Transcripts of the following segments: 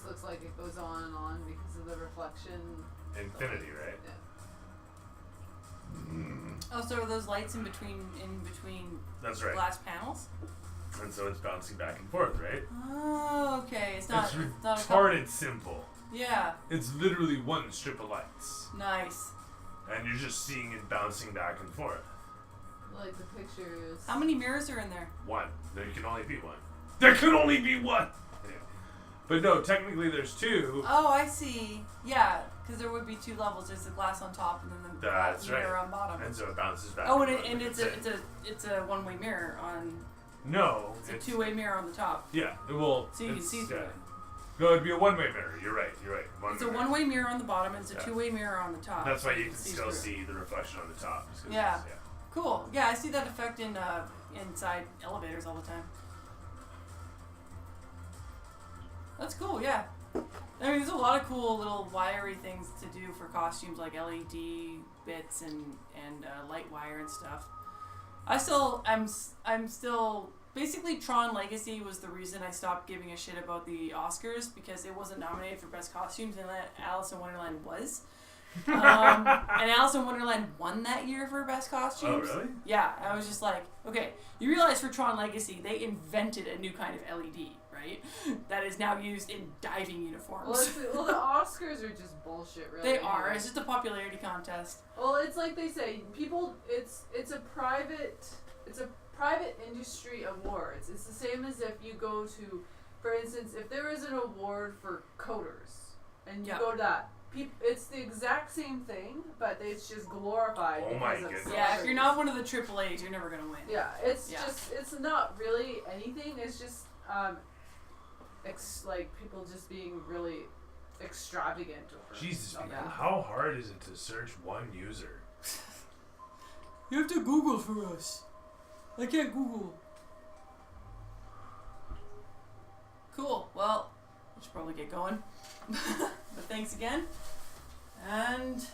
looks like it goes on and on because of the reflection. Infinity, right? Yeah. Oh, so are those lights in between That's right. glass panels? And so it's bouncing back and forth, right? Oh, okay. It's not retarded simple. Yeah. It's literally one strip of lights. Nice. And you're just seeing it bouncing back and forth. Like the pictures. How many mirrors are in there? One. There can only be one. There can only be one! Anyway. But no, technically there's two. Oh, I see. Yeah, because there would be two levels. There's the glass on top and then the mirror on bottom. And so it bounces back. Oh, and it's a one-way mirror on. No. It's a two-way mirror on the top. Yeah. Well. So you can see through it. No, it'd be a one-way mirror. You're right. It's a one-way mirror on the bottom and it's a two-way mirror on the top. That's why you can still see the reflection on the top. Yeah. Cool. Yeah, I see that effect in inside elevators all the time. That's cool. Yeah. I mean, there's a lot of cool little wiry things to do for costumes, like LED bits and light wire and stuff. I'm still basically Tron Legacy was the reason I stopped giving a shit about the Oscars because it wasn't nominated for best costumes and Alice in Wonderland was. And Alice in Wonderland won that year for best costumes. Oh, really? Yeah, I was just like, okay, you realize for Tron Legacy they invented a new kind of LED, right? That is now used in diving uniforms. Well, the Oscars are just bullshit, really. They are. It's just a popularity contest. Well, it's like they say, people. It's a private industry awards. It's the same as if you go to, for instance, if there is an award for coders, and you go to that. It's the exact same thing, but it's just glorified. Oh my goodness. Yeah, if you're not one of the AAAs, you're never gonna win. Yeah, it's not really anything. It's just like people just being really extravagant over. Jesus, people, how hard is it to search one user? You have to Google for us. I can't Google. Cool. Well, we should probably get going. But thanks again. And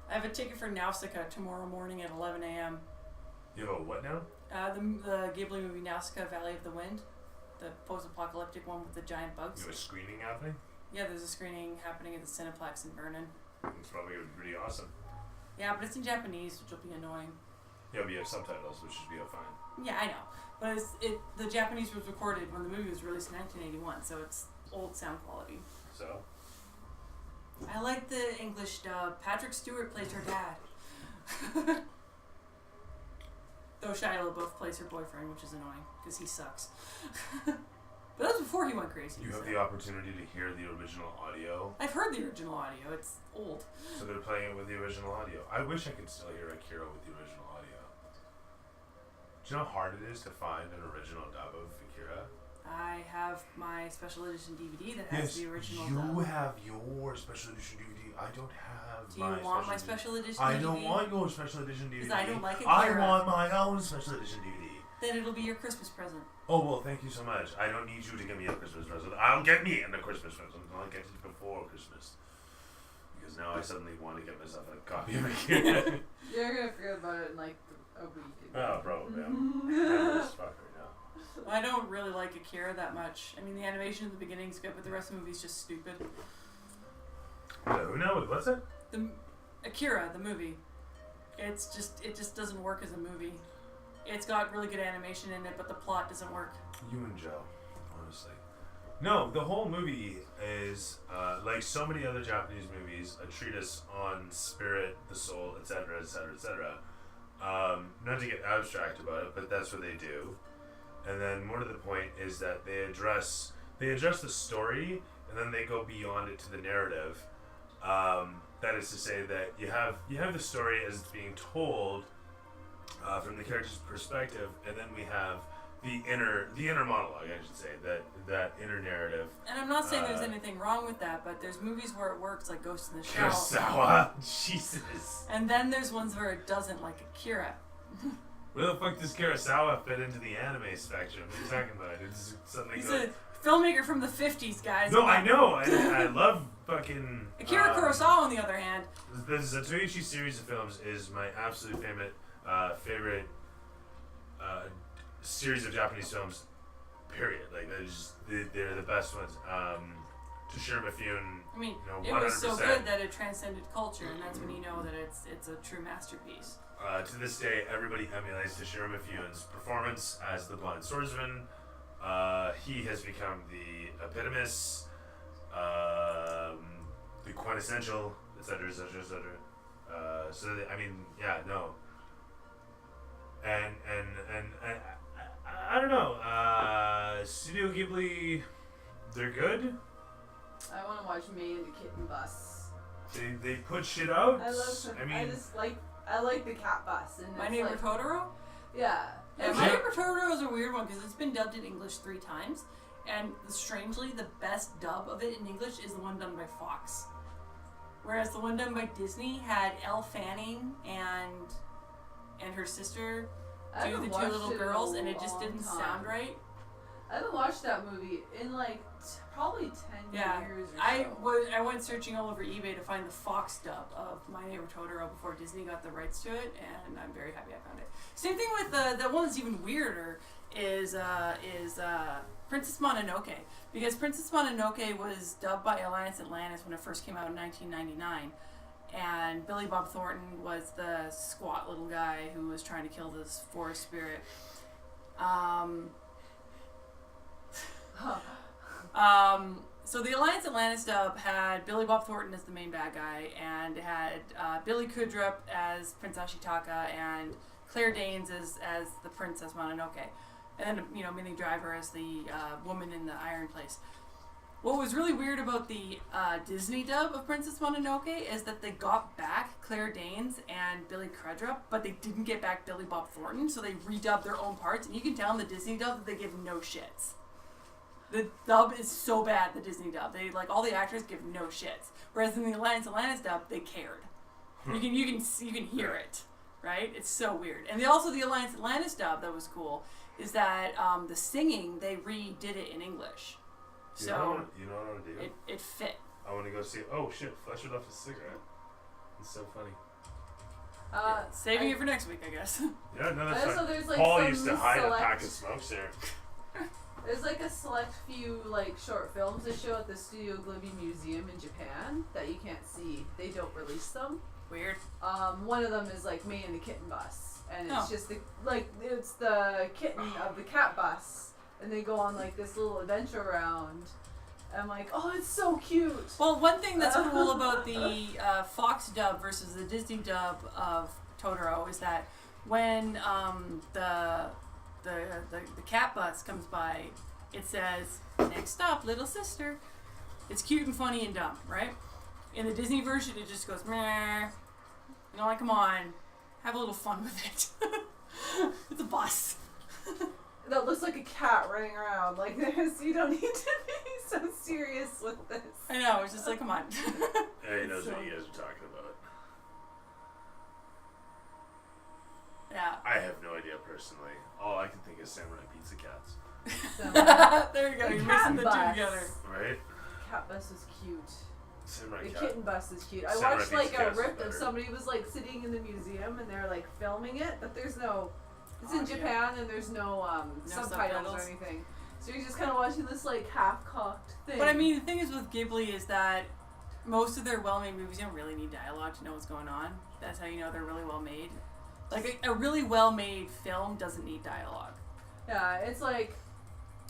I have a ticket for Nausicaa tomorrow morning at 11 a.m. You have a what now? The Ghibli movie Nausicaa Valley of the Wind. The post-apocalyptic one with the giant bugs. You have a screening happening? Yeah, there's a screening happening at the Cineplex in Vernon. It's probably pretty awesome. Yeah, but it's in Japanese, which will be annoying. Yeah, but you have subtitles, which should be fine. Yeah, I know. But the Japanese was recorded when the movie was released in 1981, so it's old sound quality. So? I like the English dub. Patrick Stewart plays her dad. Though Shia LaBeouf plays her boyfriend, which is annoying, because he sucks. But that was before he went crazy. You have the opportunity to hear the original audio. I've heard the original audio. It's old. So they're playing it with the original audio. I wish I could still hear Akira with the original audio. Do you know how hard it is to find an original dub of Akira? I have my special edition DVD that has the original you dub. have your special edition DVD. I don't have Do you want my special edition DVD? I don't want your special edition DVD. Because I don't like Akira. I want my own special edition DVD. Then it'll be your Christmas present. Oh, well, thank you so much. I don't need you to give me a Christmas present. I'll get me a Christmas present. I'll get it before Christmas. Because now I suddenly want to get myself a copy of Akira. You're going to forget about it in like a week. Oh, probably. I'm as fuck right now. I don't really like Akira that much. I mean, the animation at the beginning's good, but the rest of the movie's just stupid. Who knows? What's it? Akira, the movie. It just doesn't work as a movie. It's got really good animation in it, but the plot doesn't work. You and Joe, honestly. No, the whole movie is, like so many other Japanese movies, a treatise on spirit, the soul, etc., etc., etc. Not to get abstract about it, but that's what they do. And then more to the point is that they address the story, and then they go beyond it to the narrative. That is to say that you have the story as it's being told from the character's perspective, and then we have the inner monologue, I should say, that inner narrative. And I'm not saying there's anything wrong with that, but there's movies where it works, like Ghost in the Shell. Kurosawa, Jesus. And then there's ones where it doesn't, like Akira. Where the fuck does Kurosawa fit into the anime spectrum? What are you talking about? It's something. He's a filmmaker from the 50s, guys. No, I know. I love fucking. Akira Kurosawa, on the other hand. The Zatoichi series of films is my absolute favorite series of Japanese films. Period. Like they're the best ones. Toshiro Mifune. I mean, You know, it was so 100%. good that it transcended culture, and that's when you know that it's a true masterpiece. To this day, everybody emulates Toshiro Mifune's performance as the Blind Swordsman. He has become the epitomis, the quintessential, etc., etc., etc. I mean, yeah, no. And I don't know. Studio Ghibli, they're good. I want to watch May and the Kitten Bus. They put shit out. I like the cat bus. And My it's Neighbor like, Totoro? Yeah. Yeah, My Neighbor Totoro is a weird one because it's been dubbed in English 3 times, and strangely, the best dub of it in English is the one done by Fox. Whereas the one done by Disney had Elle Fanning and her sister I do haven't the 2 watched little it in girls, a and it just long didn't time. sound right. I haven't watched that movie in like probably 10 Yeah, years or I went searching all over eBay to find the Fox dub of My Neighbor Totoro before Disney got the rights to it, and I'm very happy I found it. Same thing with the one that's even weirder is Princess Mononoke, because Princess Mononoke was dubbed by Alliance Atlantis when it first came out in 1999, and Billy Bob Thornton was the squat little guy who was trying to kill this forest spirit. So the Alliance Atlantis dub had Billy Bob Thornton as the main bad guy, and it had Billy Kudrup as Prince Ashitaka, and Claire Danes as the Princess Mononoke, and then Minnie Driver as the woman in the Iron Place. What was really weird about the Disney dub of Princess Mononoke is that they got back Claire Danes and Billy Crudup, but they didn't get back Billy Bob Thornton, so they redubbed their own parts, and you can tell in the Disney dub that they give no shits. The dub is so bad, the Disney dub. They all the actors give no shits. Whereas in the Alliance Atlantis dub, they cared. You can hear it, right? It's so weird. And the Alliance Atlantis dub that was cool is that the singing, they redid it in English. You know what I want to do? It fit. I want to go see. Oh shit! Fletcher left his cigarette. It's so funny. Saving it for next week, I guess. Yeah, no, that's Also, fine. there's, like, Paul some used to hide a select- pack of smokes there. There's like a select few like short films that show at the Studio Ghibli Museum in Japan that you can't see. They don't release them. Weird. One of them is like May and the Kitten Bus, and it's Oh. just it's the kitten of the cat bus, and they go on like this little adventure around. I'm like, oh, it's so cute. Well, one thing that's cool about the Fox dub versus the Disney dub of Totoro is that when the cat bus comes by, it says, "Next stop, little sister." It's cute and funny and dumb, right? In the Disney version, it just goes, meh. You know, like, come on, have a little fun with it. It's a bus. That looks like a cat running around like this. You don't need to be so serious with this. I know, it's just like, come on. Yeah, he knows So- what you guys are talking about. Yeah. I have no idea personally. All I can think is Samurai Pizza Cats. So, There you go, the you're cat mixing the bus. two together. Right? Cat bus is cute. Samurai The Cat. kitten bus is cute. I Samurai watched Pizza like a Cats is rip of better. somebody was like sitting in the museum and they're like filming it, but there's no. It's in Audio. Japan and there's no subtitles or subtitles. anything. So you're just kind of watching this like half-cocked thing. But I mean, the thing is with Ghibli is that most of their well-made movies don't really need dialogue to know what's going on. That's how you know they're really well-made. Like, a really well-made film doesn't need dialogue. Yeah, it's like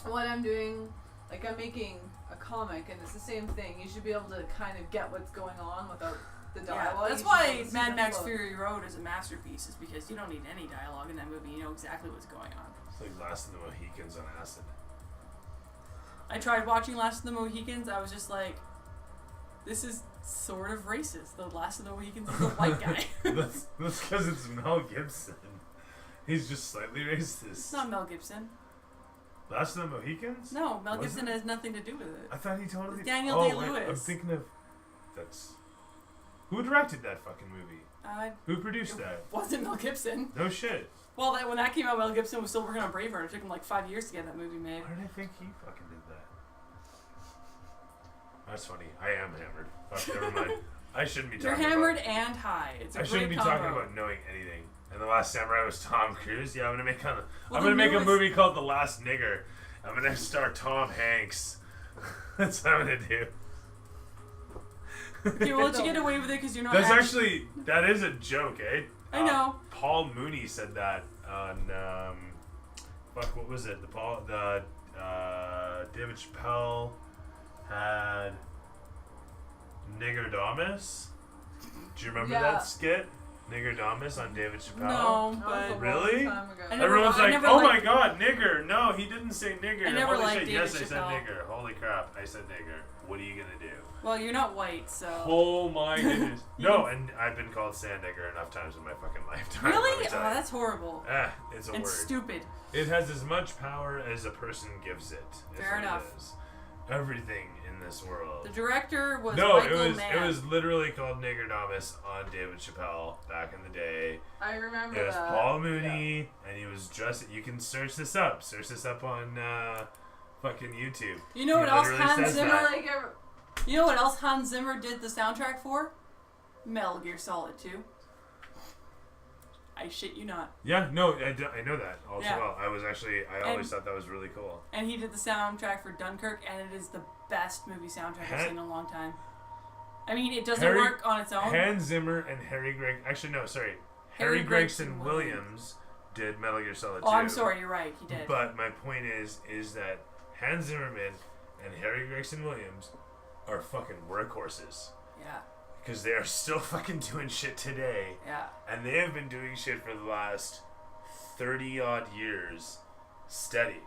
what I'm doing. Like I'm making a comic, and it's the same thing. You should be able to kind of get what's going on without the dialogue. That's You should be able why to see Mad the Max flow. Fury Road is a masterpiece, is because you don't need any dialogue in that movie. You know exactly what's going on. It's like Last of the Mohicans on acid. I tried watching Last of the Mohicans. I was just like, this is sort of racist. The Last of the Mohicans is a white guy. That's because it's Mel Gibson. He's just slightly racist. It's not Mel Gibson. Last of the Mohicans? No, Mel Was Gibson it? has nothing to do with it. I thought he totally. It's Daniel Wait, Day-Lewis. I'm thinking of. That's. Who directed that fucking movie? Who produced that? Wasn't Mel Gibson. No shit. Well, when that came out, Mel Gibson was still working on Braveheart. It took him like 5 years to get that movie made. Why did I think he fucking did that? That's funny. I am hammered. Fuck, never mind. I shouldn't be You're talking hammered about. and high. It's a I great shouldn't be combo. talking about knowing anything. And The Last Samurai was Tom Cruise. Yeah, I'm gonna make Well, I'm the gonna make a newest- movie called The Last Nigger. I'm gonna star Tom Hanks. That's what I'm gonna do. Okay, we'll let you get away with it because you're not. That is a joke, eh? I know. Paul Mooney said that on what was it? David Chappelle had Niggerdamus. Do you remember that skit? Niggerdamus on David Chappelle? No, That was a but really? long time ago. Everyone's like, oh my god, nigger. No, he didn't say nigger. I never Holy liked shit, David yes, I said Chappelle. nigger. Holy crap, I said nigger. What are you gonna do? well, you're not white, so. Oh my goodness. No, and I've been called sand nigger enough times in my fucking lifetime. Really? let me Oh, tell you. that's horrible. It's a And word. stupid. It has as much power as a person gives it. is Fair what it enough. is. Everything in this world. The director was No, Michael it Mann. was literally called Niggerdamus on David Chappelle back in the day. I remember It was that. Paul Mooney, and he was dressed. You can search this up. Search this up on fucking YouTube. You know what He else literally Hans says Zimmer? that. Like, You know what else Hans Zimmer did the soundtrack for? Metal Gear Solid 2. I shit you not. Yeah, no, I know that all too Yeah. well. I always thought that was really cool. And he did the soundtrack for Dunkirk, and it is the best movie soundtrack I've seen in a long time. I mean, it doesn't work on its own. Hans Zimmer and Harry Gregson Williams did Metal Gear Solid 2. Oh, I'm sorry, you're right, he did. But my point is that Hans Zimmerman and Harry Gregson Williams are fucking workhorses. Yeah. Because they are still fucking doing shit today. Yeah. And they have been doing shit for the last 30 odd years steady.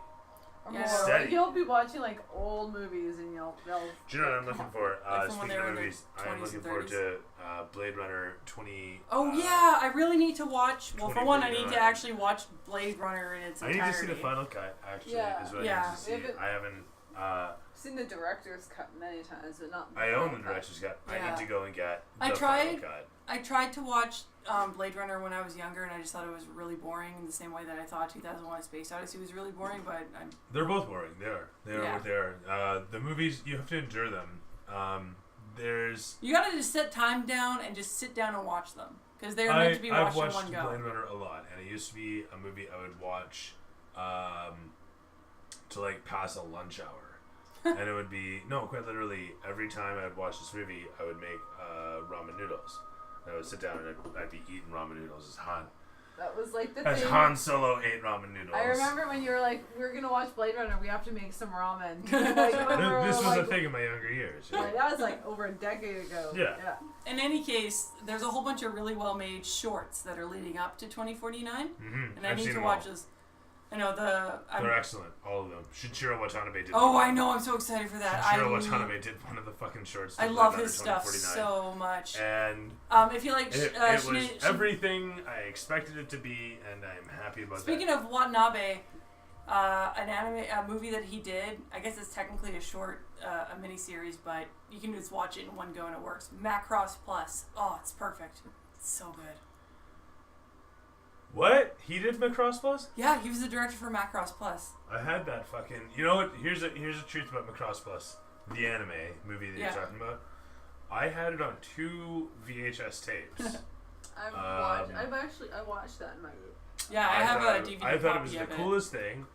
Yeah. Steady. You'll be watching like old movies and they'll Do you know what I'm looking for? Like from when Speaking they of were in their movies, I'm 20s looking and forward 30s. to Blade Runner 20. Oh yeah, I really need to watch. Well, for one, I need 2049. to actually watch Blade Runner in its I entirety. need to see the final cut. Actually, Yeah. is what Yeah. I need to see. I haven't. seen the director's cut many times, but not. I own the director's cut. I Yeah. need to go and get the I tried- final cut. I tried to watch Blade Runner when I was younger, and I just thought it was really boring. In the same way that I thought 2001: A Space Odyssey was really boring, but They're both boring. They are. They are Yeah. what they are. The movies, you have to endure them. There's. you gotta just set time down and just sit down and watch them because they're meant to be watched I've watched in one go. Blade Runner a lot, and it used to be a movie I would watch to like pass a lunch hour. And it would be, no, quite literally, every time I'd watch this movie, I would make ramen noodles. And I would sit down and I'd be eating ramen noodles That was like the as thing. Han Solo ate ramen noodles. I remember when you were like, "We're gonna watch Blade Runner. We have to make some ramen." Like, This was like, a thing in my younger years. Yeah, that was like over a decade ago. Yeah. In any case, there's a whole bunch of really well-made shorts that are leading up to 2049, Mm-hmm. and I need to watch this. I know They're excellent, all of them. Shinichiro Watanabe did. Oh, one. I know! I'm so excited for that. Shinichiro Watanabe did one of the fucking shorts. I for love Blade his Runner stuff 2049. so much. And If you like, it was everything I expected it to be, and I'm happy about Speaking that. of Watanabe, a movie that he did. I guess it's technically a short, a mini series, but you can just watch it in one go and it works. Macross Plus. Oh, it's perfect. It's so good. What? He did Macross Plus? Yeah, he was the director for Macross Plus. I had that fucking. You know what? Here's a truth about Macross Plus, the anime movie that Yeah. you're talking about. I had it on 2 VHS tapes. I watched that in my group. Yeah, I have a DVD I thought it copy was the of it. coolest thing.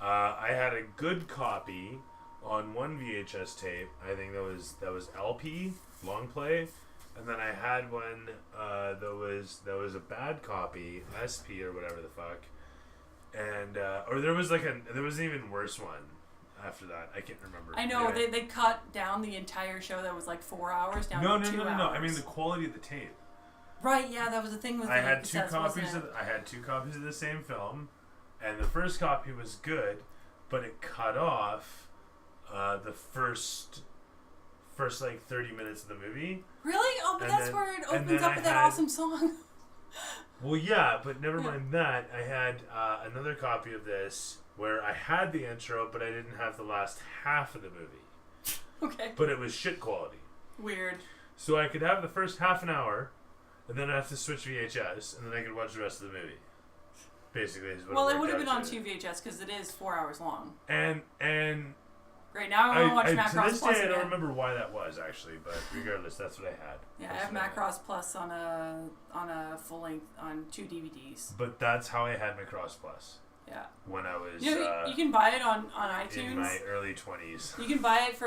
I had a good copy on one VHS tape. I think that was LP, long play, and then I had one that was a bad copy, SP or whatever the fuck, and or there was an even worse one after that. I can't remember. I know Anyway. they cut down the entire show that was like 4 hours down No, to 2 hours. no. I mean the quality of the tape. Right, yeah, that was the thing with I the had two cassettes, copies wasn't of it? I had 2 copies of the same film, and the first copy was good, but it cut off the first like 30 minutes of the movie. Really? Oh, but And that's then- where it and opens then up I with that had- awesome song. Well, yeah, but never mind that. I had another copy of this where I had the intro, but I didn't have the last half of the movie. Okay. But it was shit quality. Weird. So I could have the first half an hour, and then I have to switch VHS, and then I could watch the rest of the movie. Basically, is what Well, it worked would have been out on to. 2 VHS because it is 4 hours long. And Great. Now I want to watch to Macross this Plus day, I again. don't remember why that was actually, but regardless, that's what I had. Yeah, I That's have what had. Macross Plus on a full length on 2 DVDs. But that's how I had Macross Plus Yeah. when I was You can buy it on in iTunes. my early 20s. You can buy it for